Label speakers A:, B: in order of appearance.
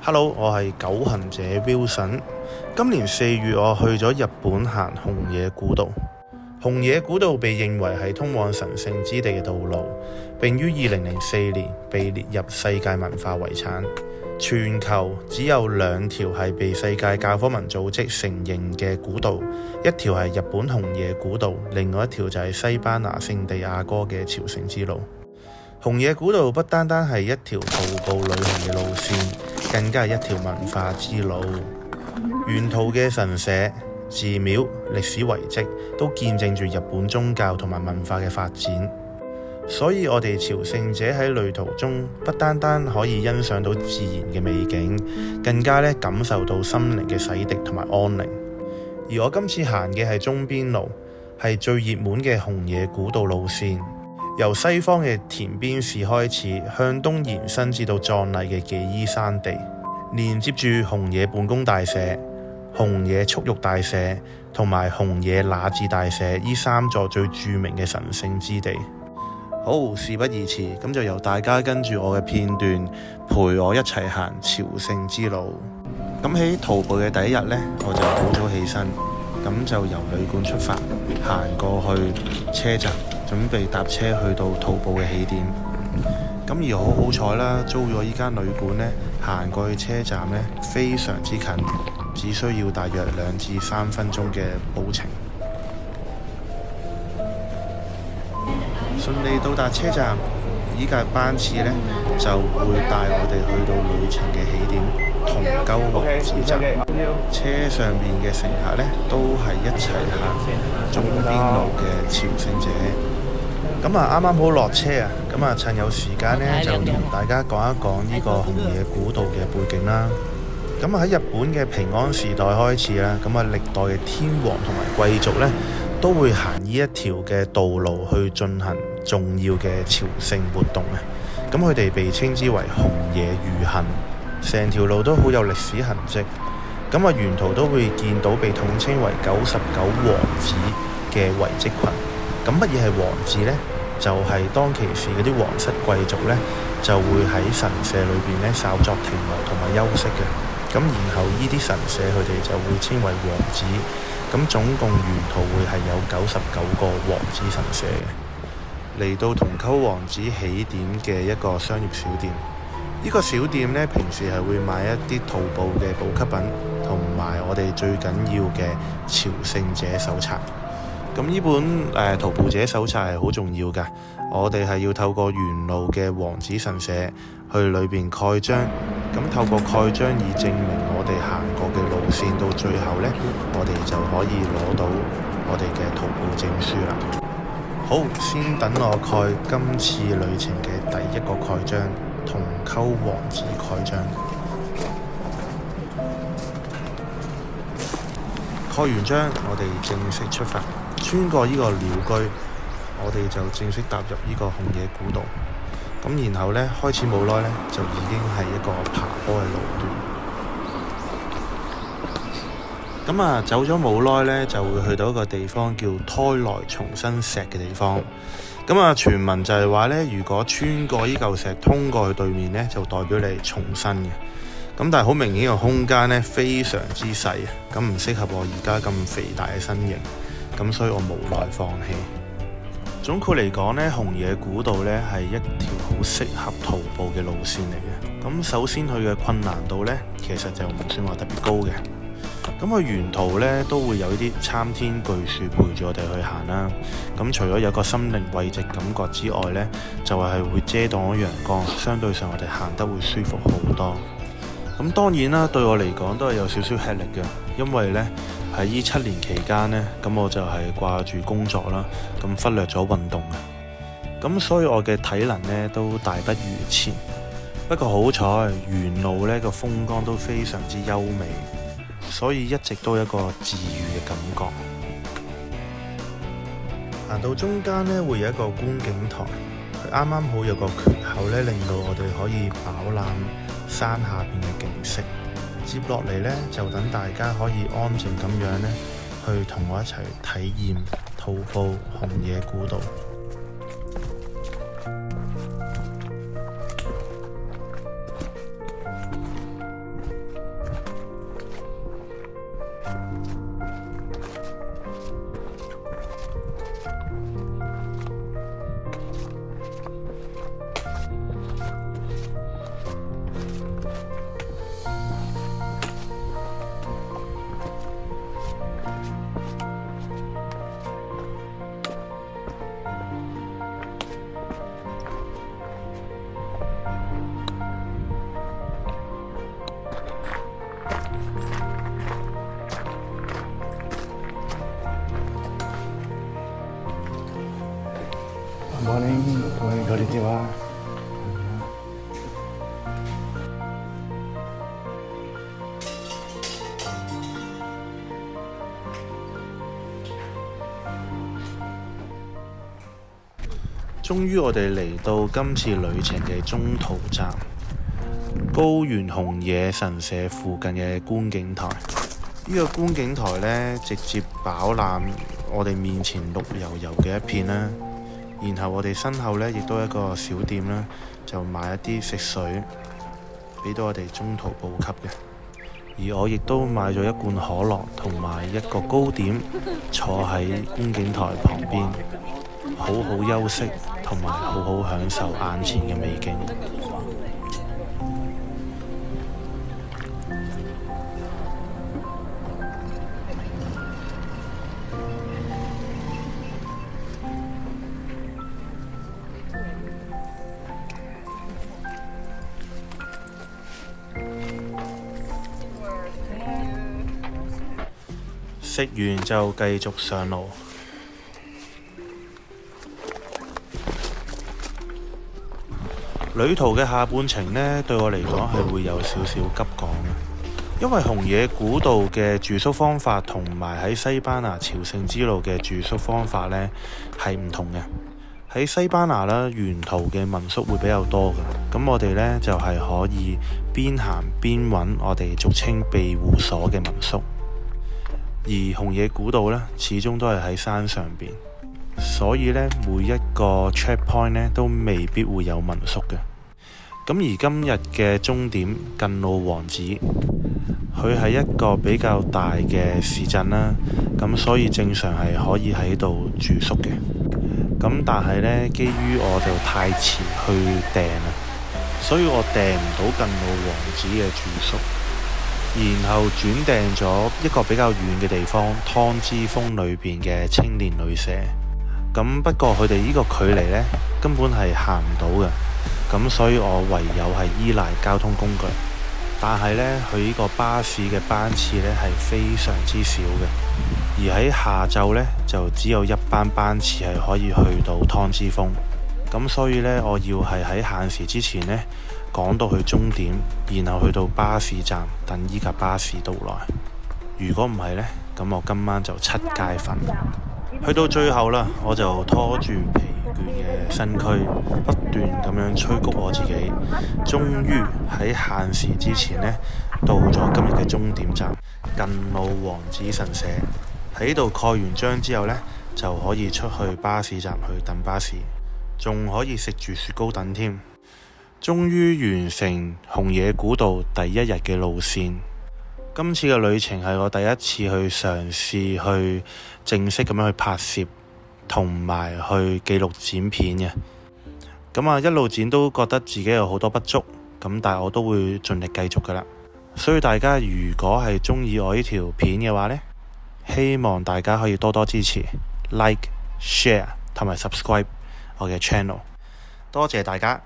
A: Hello，我係九行者 Wilson。今年4月我去咗日本行熊野古道。熊野古道被認為係通往神聖之地嘅道路，並於2004年被列入世界文化遺產。全球只有2條係被世界教科文組織承認嘅古道，一條係日本熊野古道，另外一條就係西班牙聖地亞哥嘅朝聖之路。熊野古道不單單係一條徒步旅行嘅路線，更加係一條文化之路。沿途嘅神社、寺廟、歷史遺跡都見證住日本宗教同埋文化嘅發展。所以我哋朝聖者喺旅途中不單單可以欣賞到自然嘅美景，更加感受到心靈嘅洗滌同埋安寧。而我今次行嘅係中邊路，係最熱門嘅熊野古道路線。由西方嘅田邊市開始，向東延伸至到壯麗嘅紀伊山地，連接住熊野本宮大社、熊野蓄玉大社同埋熊野那智大社呢3座最著名嘅神聖之地。好，事不宜遲，咁就由大家跟住我嘅片段，陪我一齊行朝聖之路。咁喺徒步嘅第一日呢，我就好早起身，咁就由旅館出發，行過去車站，準備搭車去到徒步嘅起點。咁而好彩啦，租咗依間旅館呢，行過去車站呢，非常之近，只需要大約2至3分鐘嘅步程。順利到達車站，依架班次呢就會帶我哋去到旅程嘅起點桐鳩王子站。車上面嘅乘客呢都係一齊行中邊路嘅朝聖者。咁啱啱好落車啊！咁趁有時間呢，就同大家講一講呢個熊野古道嘅背景啦。咁喺日本嘅平安時代開始啦，咁歷代嘅天皇同埋貴族呢，都會行呢一條嘅道路去進行重要嘅朝聖活動嘅。咁佢哋被稱之為熊野御行，成條路都好有歷史痕跡。咁沿途都會見到被統稱為99王子嘅遺跡群。咁乜嘢係王子呢？就係當其時嗰啲皇室貴族呢，就會喺神社裏邊呢稍作停留同埋休息嘅。咁然後呢啲神社佢哋就會稱為王子。咁總共沿途會係有99個王子神社嘅。嚟到桐鳩王子起點嘅一個商業小店，呢個小店呢，平時係會買一啲徒步嘅補給品，同埋我哋最緊要嘅朝聖者手冊。咁呢本徒步者手冊係好重要㗎，我哋係要透過沿路嘅王子神社去裏邊蓋章，咁透過蓋章以證明我哋行過嘅路線，到最後呢，我哋就可以攞到我哋嘅徒步證書啦。好，先等我蓋今次旅程嘅第一個蓋章——桐鳩王子蓋章。蓋完章，我哋正式出發。穿過呢個鳥居，我哋就正式踏入呢個熊野古道。咁然後呢，開始冇耐呢，就已經係一個爬坡嘅路段。咁走咗冇耐呢，就會去到一個地方叫胎內重生石嘅地方。咁傳聞就係話呢，如果穿過呢嚿石通過去對面呢，就代表你重生嘅。咁但係好明顯個空間呢，非常之細啊，咁唔適合我而家咁肥大嘅身形。咁所以我無奈放棄。總括嚟講呢，熊野古道呢係一條好適合徒步嘅路線嚟嘅。咁首先佢嘅困難度呢，其實就唔算話特別高嘅。咁佢沿途呢都會有啲參天巨樹陪住我哋去行啦。咁除咗有個心靈慰藉感覺之外呢，就係會遮擋咗陽光，相對上我哋行得會舒服好多。咁當然啦，對我嚟講都係有少少吃力嘅，因為呢，喺呢7年期間呢，咁我就係掛住工作啦，咁忽略咗運動嘅，咁所以我嘅體能呢都大不如前。不過好彩，沿路呢個風光都非常之優美，所以一直都有一個治癒嘅感覺。行到中間呢，會有一個觀景台，佢啱啱好有個缺口呢，令到我哋可以飽覽山下邊嘅景色。接落嚟呢，就等大家可以安靜咁樣呢，去同我一齊體驗徒步熊野古道。
B: morning, konnichiwa。
A: 終於我哋嚟到今次旅程嘅中途站，高原紅野神社附近嘅觀景台。呢個觀景台呢，直接飽覽我哋面前綠油油嘅一片啦。然後我哋身後呢，亦都有一個小店啦，就買一啲食水俾到我哋中途補給嘅。而我亦都買咗一罐可樂同埋一個糕點，坐喺觀景台旁邊，好好休息同埋好好享受眼前嘅美景。食完就繼續上路。旅途嘅下半程呢，對我嚟講係會有少少急趕嘅，因為紅野古道嘅住宿方法同埋喺西班牙朝聖之路嘅住宿方法呢係唔同嘅。喺西班牙啦，沿途嘅民宿會比較多嘅，咁我哋呢就係可以邊行邊揾我哋俗稱庇護所嘅民宿。而紅野古道呢，始終都係喺山上邊，所以呢，每一個 checkpoint 呢都未必會有民宿嘅。咁而今日嘅終點近路王子，佢係一個比較大嘅市鎮啦，咁所以正常係可以喺度住宿嘅。咁但係呢，基於我就太遲去訂啦，所以我訂唔到近路王子嘅住宿。然後轉訂咗一個比較遠嘅地方，湯之峰裏邊嘅青年旅社。咁不過佢哋呢個距離呢，根本係行唔到嘅，咁所以我唯有係依賴交通工具。但係呢，佢呢個巴士嘅班次呢係非常之少嘅，而喺下晝呢，就只有一班班次係可以去到湯之峰。咁所以呢，我要係喺限時之前呢，趕到去終點，然後去到巴士站等依架巴士到來。如果唔係呢，咁我今晚就七街瞓。去到最後啦，我就拖住疲倦嘅身軀，不斷咁樣催谷我自己，終於喺限時之前呢，到咗今日嘅終點站近路王子神社。喺度蓋完章之後呢，就可以出去巴士站去等巴士，仲可以食住雪糕等添。終於完成紅野古道第一日嘅路線。今次嘅旅程係我第一次去嘗試去正式咁樣去拍攝同埋去記錄剪片嘅。咁啊，一路剪都覺得自己有好多不足，咁但係我都會盡力繼續噶啦。所以大家如果係鍾意我呢條片嘅話呢，希望大家可以多多支持 Like、Share 同埋 Subscribe 我嘅 channel。多謝大家。